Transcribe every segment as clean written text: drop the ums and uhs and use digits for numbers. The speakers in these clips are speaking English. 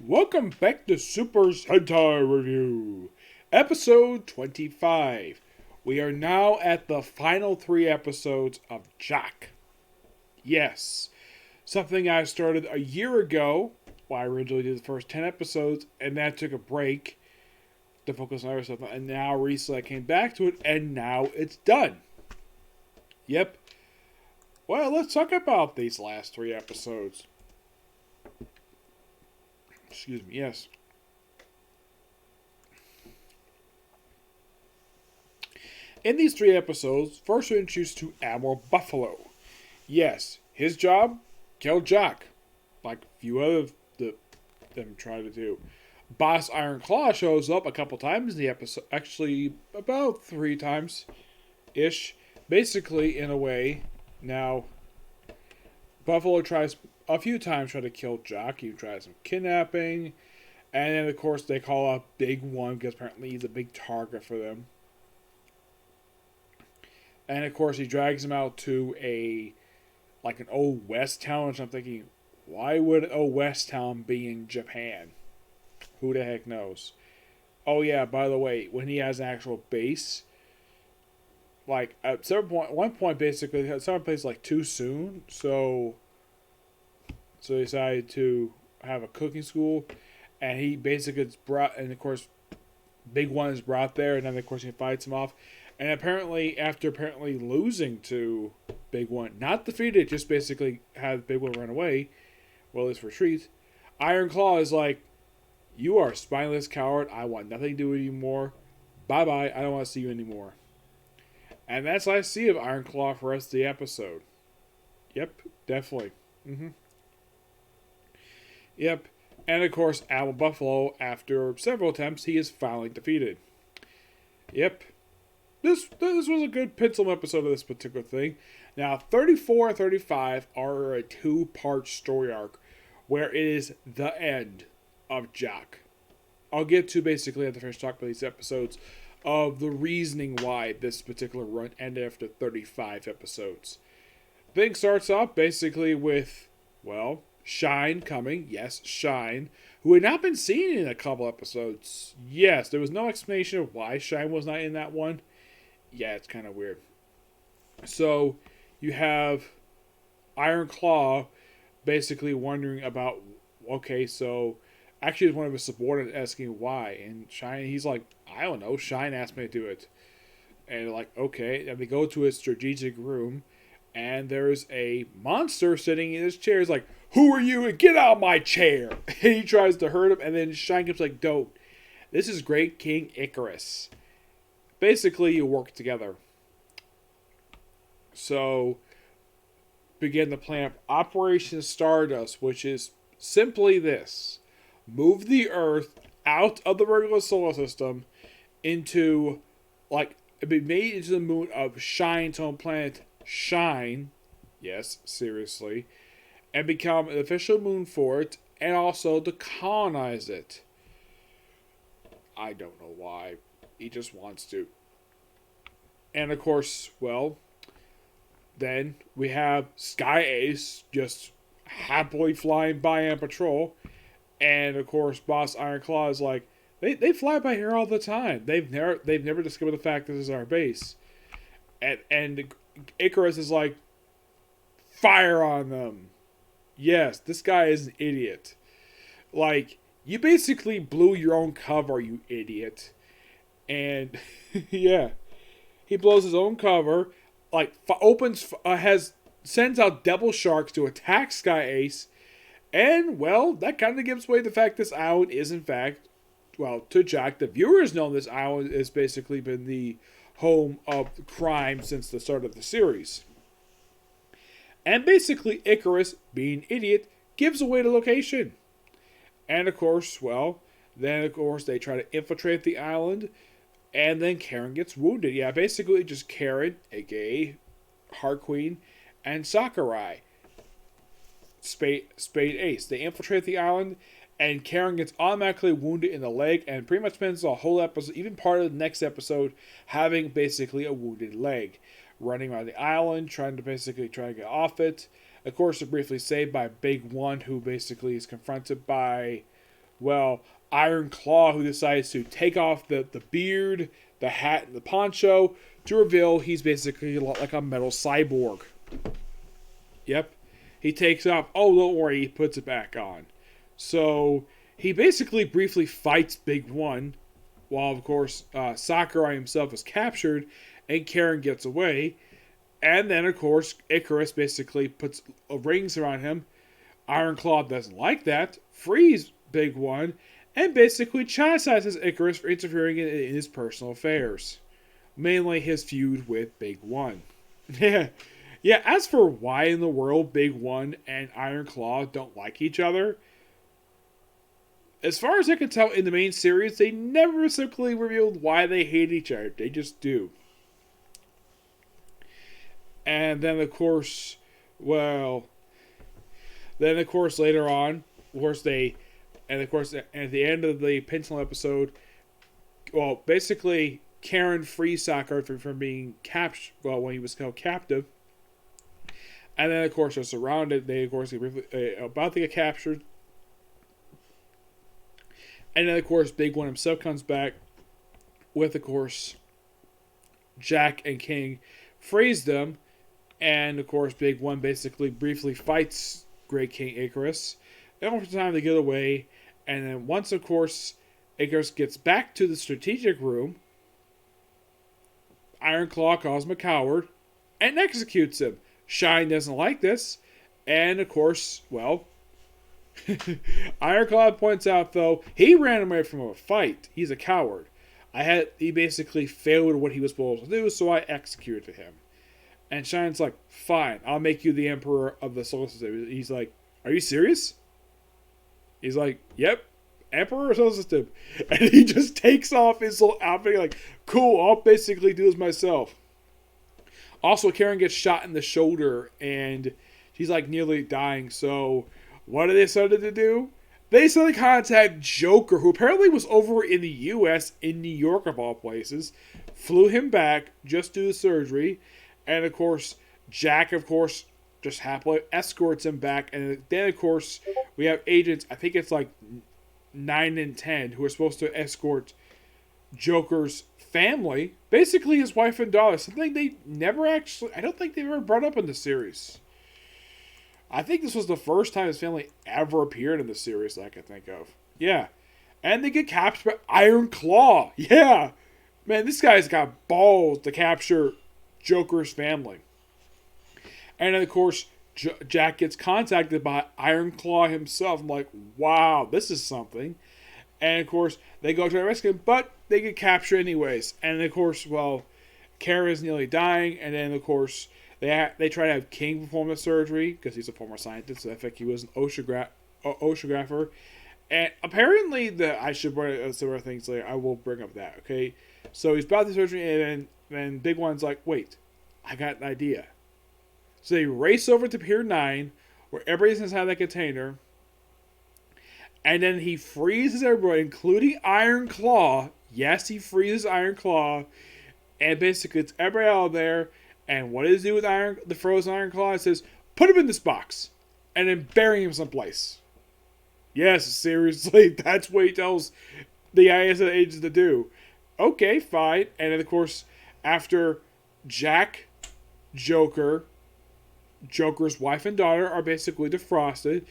welcome back to Super Sentai Review, episode 25. We are now at the final 3 episodes of J.A.K.Q. Yes, something I started a year ago, I originally did the first 10 episodes, and then I took a break to focus on other stuff, and now recently I came back to it, and now it's done. Yep. Well, let's talk about these last 3 episodes. Excuse me, yes. In these 3 episodes, first we're introduced to Admiral Buffalo. Yes, his job, kill J.A.K.Q. Like a few other them try to do. Boss Iron Claw shows up a couple times in the episode, actually about 3 times-ish. Basically, in a way, now, Buffalo tries a few times to kill J.A.K.Q. He tries some kidnapping. And then, of course, they call up Big One because apparently he's a big target for them. And, of course, he drags him out to an old West town. Which I'm thinking, why would an old West town be in Japan? Who the heck knows? Oh, yeah, by the way, when he has an actual base, at one point, basically, some place too soon, so they decided to have a cooking school, and he basically gets brought, and of course, Big One is brought there, and then of course he fights him off, and after losing to Big One, not defeated, just basically have Big One run away, well, at least retreat, Iron Claw is like, you are a spineless coward, I want nothing to do with you anymore, bye-bye, I don't want to see you anymore. And that's what I see of Iron Claw for the rest of the episode. Yep, definitely. Yep, and of course, Admiral Buffalo, after several attempts, he is finally defeated. Yep, this was a good pencil episode of this particular thing. Now, 34 and 35 are a 2-part story arc, where it is the end of J.A.K.Q. I'll get to basically at the first talk about these episodes of the reasoning why this particular run ended after 35 episodes. Thing starts off basically with, well, Shine coming. Yes, Shine, who had not been seen in a couple episodes. Yes, there was no explanation of why Shine was not in that one. Yeah, it's kind of weird. So, you have Iron Claw basically wondering about, okay, so actually it's one of his subordinates asking why, and Shine, he's like, I don't know, Shine asked me to do it. And like, okay, and they go to his strategic room, and there's a monster sitting in his chair. He's like, who are you? And get out of my chair. And he tries to hurt him, and then Shine comes like, don't. This is Great King Icarus. Basically, you work together. So, begin the plan of Operation Stardust, which is simply this. Move the Earth out of the regular solar system into, be made into the moon of Shine's home planet, Shine. Yes, seriously. And become an official moon for it, and also to colonize it. I don't know why. He just wants to. And of course, well, then we have Sky Ace just happily flying by on patrol. And of course, Boss Iron Claw is like, they fly by here all the time. They've never discovered the fact that this is our base. And Icarus is like, fire on them. Yes, this guy is an idiot. You basically blew your own cover, you idiot. And, yeah. He blows his own cover, sends out devil sharks to attack Sky Ace. And, well, that kind of gives away the fact this island is, in fact, well, to J.A.K.Q., the viewers know this island has basically been the home of crime since the start of the series. And basically, Icarus, being an idiot, gives away the location. And of course, they try to infiltrate the island, and then Karen gets wounded. Yeah, basically just Karen, aka Heart Queen, and Sakurai, Spade Ace. They infiltrate the island, and Karen gets automatically wounded in the leg, and pretty much spends the whole episode, even part of the next episode, having basically a wounded leg. Running around the island, trying to get off it. Of course, they're briefly saved by Big One, who basically is confronted by, well, Iron Claw, who decides to take off the beard, the hat, and the poncho to reveal he's basically a lot like a metal cyborg. Yep. He takes off. Oh, don't worry. He puts it back on. So he basically briefly fights Big One, while of course Sakurai himself is captured, and Karen gets away. And then of course Icarus basically puts rings around him. Iron Claw doesn't like that, frees Big One, and basically chastises Icarus for interfering in his personal affairs, mainly his feud with Big One. Yeah. Yeah, as for why in the world Big One and Iron Claw don't like each other, as far as I can tell in the main series, they never simply revealed why they hate each other. They just do. And then, of course, later on, of course, at the end of the Pencil episode, well, basically, Karen frees Sakurai from being captured, well, when he was held captive. And then, of course, they're surrounded. They, of course, are about to get captured. And then, of course, Big One himself comes back with, of course, Jack and King frees them. And, of course, Big One basically briefly fights Great King Icarus. They don't have time to get away. And then once, of course, Icarus gets back to the strategic room, Iron Claw calls him a coward and executes him. Shine doesn't like this. And, of course, well, Iron Claw points out, though, he ran away from a fight. He's a coward. He basically failed what he was supposed to do, so I executed him. And Shine's like, fine, I'll make you the Emperor of the Solar System. He's like, are you serious? He's like, yep, Emperor of the Solar System. And he just takes off his little outfit, like, cool, I'll basically do this myself. Also, Karen gets shot in the shoulder, and she's like nearly dying, so what did they decide to do? They decided to contact Joker, who apparently was over in the U.S., in New York of all places, flew him back, just do the surgery, and of course, Jack, of course, just happily escorts him back, and then, of course, we have agents, I think it's like 9 and 10, who are supposed to escort Joker's family, basically his wife and daughter, something they never actually, I don't think they ever brought up in the series. I think this was the first time his family ever appeared in the series that I can think of. Yeah. And they get captured by Iron Claw. Yeah. Man, this guy's got balls to capture Joker's family. And then, of course, Jack gets contacted by Iron Claw himself. I'm like, wow, this is something. And, of course, they go to rescue him, but they get captured anyways. And, of course, well, Kara is nearly dying. And then, of course, they try to have King perform the surgery because he's a former scientist. So I think he was an oceanographer. And apparently, I should bring up some other things later. I will bring up that, okay? So he's about the surgery, and then Big One's like, wait, I got an idea. So they race over to Pier 9, where everybody's inside that container. And then he freezes everybody, including Iron Claw. Yes, he freezes Iron Claw. And basically, it's everybody out there. And what does he do with the frozen Iron Claw? It says, put him in this box. And then bury him someplace. Yes, seriously, that's what he tells the ISS agents to do. Okay, fine. And then, of course, after Jack, Joker's wife and daughter are basically defrosted,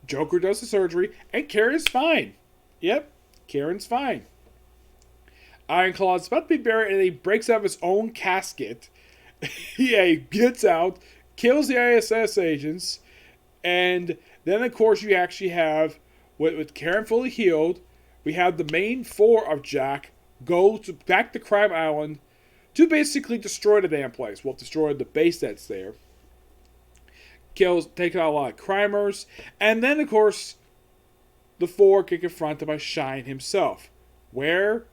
Joker does the surgery, and Karen's fine. Yep, Karen's fine. Iron Claw's about to be buried, and he breaks out of his own casket. Yeah, he gets out, kills the ISS agents, and then, of course, you actually have, with Karen fully healed, we have the main four of Jack go back to Crime Island to basically destroy the damn place. Well, destroy the base that's there. Take out a lot of crimers. And then, of course, the four get confronted by Shine himself, where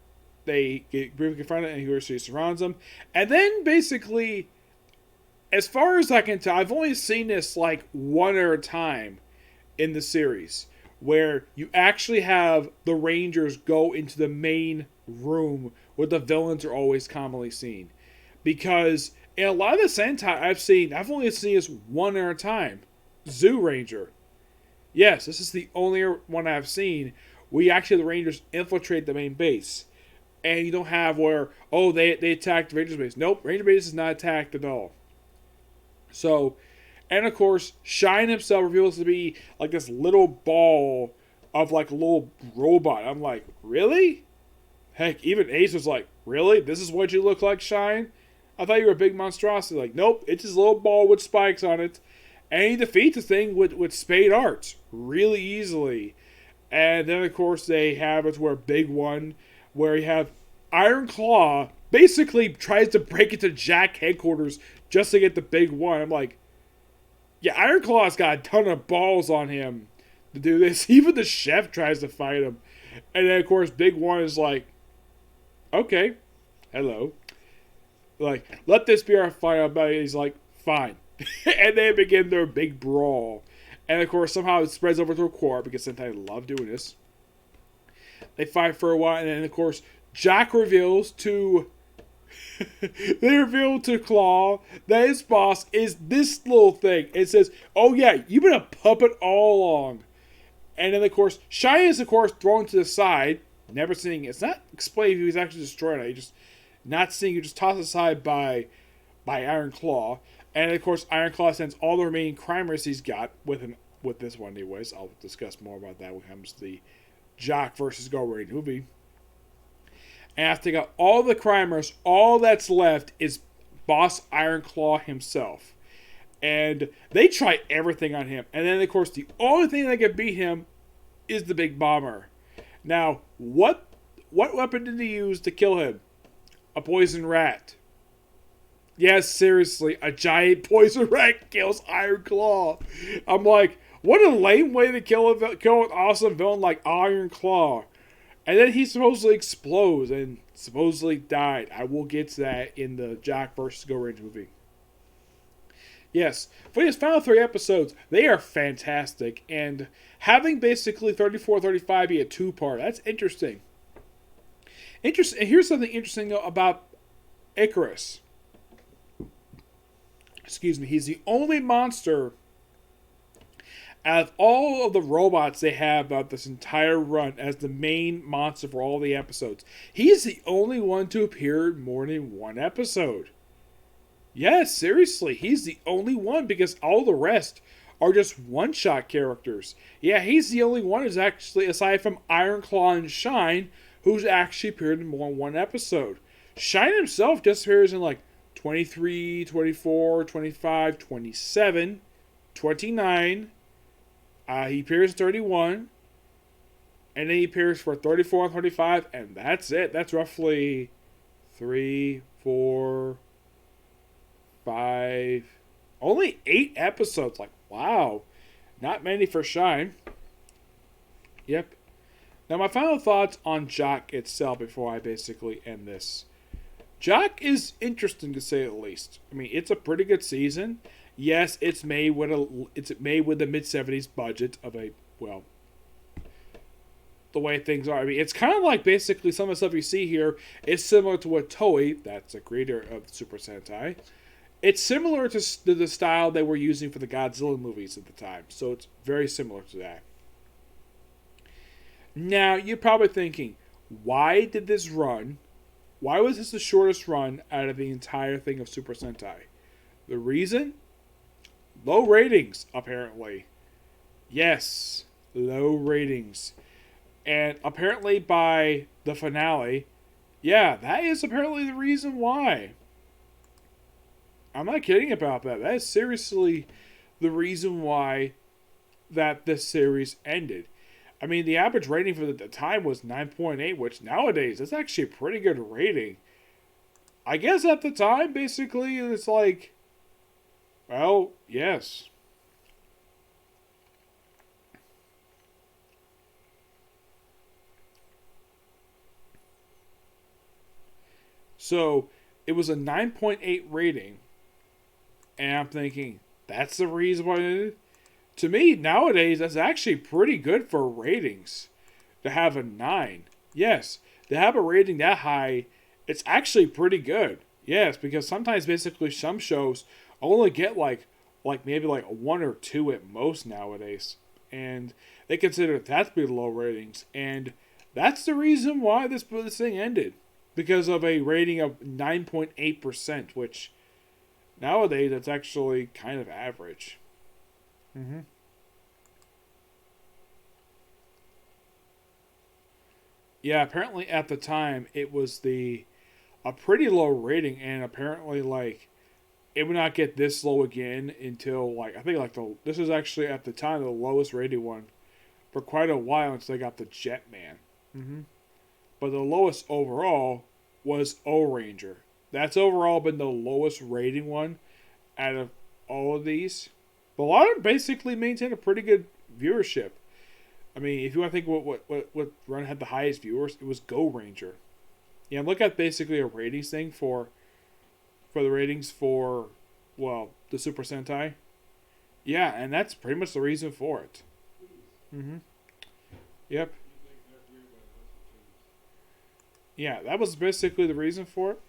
they get briefly confronted and he surrounds them. And then, basically, as far as I can tell, I've only seen this like one at a time in the series, where you actually have the Rangers go into the main room where the villains are always commonly seen. Because in a lot of the Sentai I've only seen this one at a time. Zoo Ranger. Yes, this is the only one I've seen we actually the Rangers infiltrate the main base. And you don't have where, oh, they attacked the Rangers base. Nope, Ranger base is not attacked at all. So, and of course, Shine himself reveals to be like this little ball of like a little robot. I'm like, really? Heck, even Ace was like, really? This is what you look like, Shine? I thought you were a big monstrosity. Like, nope, it's this little ball with spikes on it. And he defeats the thing with spade arts really easily. And then, of course, they have it where Big One, where you have Iron Claw basically tries to break into Jack headquarters just to get the Big One. I'm like, yeah, Iron Claw's got a ton of balls on him to do this. Even the chef tries to fight him. And then, of course, Big One is like, okay, hello. Like, let this be our final battle. He's like, fine. And they begin their big brawl. And, of course, somehow it spreads over to a core because Sentai love doing this. They fight for a while, and then, of course, Jack reveals to... they reveal to Claw that his boss is this little thing. It says, oh, yeah, you've been a puppet all along. And then, of course, Shine is, of course, thrown to the side. Never seeing it. It's not explained if he was actually destroyed. I just not seeing it. Just tossed aside by Iron Claw. And, of course, Iron Claw sends all the remaining crimers he's got with him with this one anyways. I'll discuss more about that when it comes to the J.A.K.Q versus Go rating movie. And after they got all the crimers, all that's left is Boss Iron Claw himself. And they try everything on him. And then, of course, the only thing that can beat him is the Big Bomber. Now, what weapon did he use to kill him? A poison rat. Yes, seriously, a giant poison rat kills Iron Claw. I'm like, what a lame way to kill an awesome villain like Iron Claw. And then he supposedly explodes and supposedly died. I will get to that in the J.A.K.Q versus Go Range movie. Yes, for these final 3 episodes, they are fantastic. And having basically 34-35 be a 2-part, that's interesting. And here's something interesting about Icarus. Excuse me, he's the only monster out of all of the robots they have about this entire run as the main monster for all the episodes. He's the only one to appear in more than one episode. Yes, seriously, he's the only one because all the rest are just one-shot characters. Yeah, he's the only one who's actually, aside from Iron Claw and Shine, who's actually appeared in more than one episode. Shine himself just appears in like 23, 24, 25, 27, 29. He appears in 31. And then he appears for 34 and 35. And that's it. That's roughly 3, 4, 5. Only 8 episodes. Like, wow. Not many for Shine. Yep. Now, my final thoughts on J.A.K.Q itself before I basically end this. J.A.K.Q is interesting to say the least. I mean, it's a pretty good season. Yes, it's made with the mid-70s budget of the way things are. I mean, it's kind of like basically some of the stuff you see here is similar to what Toei, that's the creator of Super Sentai, it's similar to the style they were using for the Godzilla movies at the time. So it's very similar to that. Now, you're probably thinking, why did this run? Why was this the shortest run out of the entire thing of Super Sentai? The reason? Low ratings, apparently. Yes, low ratings. And apparently by the finale, yeah, that is apparently the reason why. I'm not kidding about that. That is seriously the reason why that this series ended. I mean, the average rating for the time was 9.8, which nowadays is actually a pretty good rating. I guess at the time, basically, it's like, well, yes. So, it was a 9.8 rating. And I'm thinking, that's the reason why it ended? To me, nowadays, that's actually pretty good for ratings. To have a 9. Yes, to have a rating that high, it's actually pretty good. Yes, because sometimes basically some shows only get like maybe like a 1 or 2 at most nowadays. and they consider that to be low ratings. And that's the reason why this thing ended, because of a rating of 9.8%, which nowadays that's actually kind of average. Mm-hmm. Yeah, apparently at the time it was a pretty low rating, and apparently like it would not get this low again until like I think like this is actually at the time the lowest rated one for quite a while until they got the Jetman. Mm-hmm. But the lowest overall was O Ranger. That's overall been the lowest rating one out of all of these. But a lot of them basically maintain a pretty good viewership. I mean, if you want to think what run had the highest viewers, it was Go Ranger. Yeah, look at basically a ratings thing for the ratings for, well, the Super Sentai. Yeah, and that's pretty much the reason for it. Mm-hmm. Yep. Yeah, that was basically the reason for it.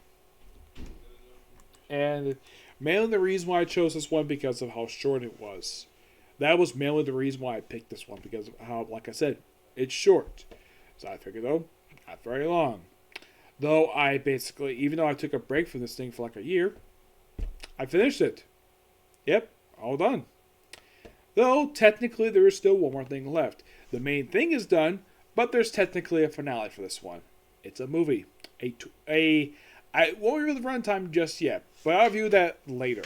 And mainly the reason why I chose this one because of how short it was. That was mainly the reason why I picked this one, because of how, like I said, it's short. So I figured, though, not very long. Though I basically, even though I took a break from this thing for like a year, I finished it. Yep, all done. Though, technically, there is still one more thing left. The main thing is done, but there's technically a finale for this one. It's a movie. I won't review the runtime just yet, but I'll review that later.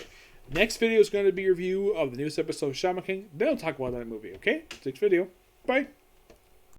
Next video is going to be a review of the newest episode of Shaman King. Then I'll talk about that movie, okay? Next video. Bye.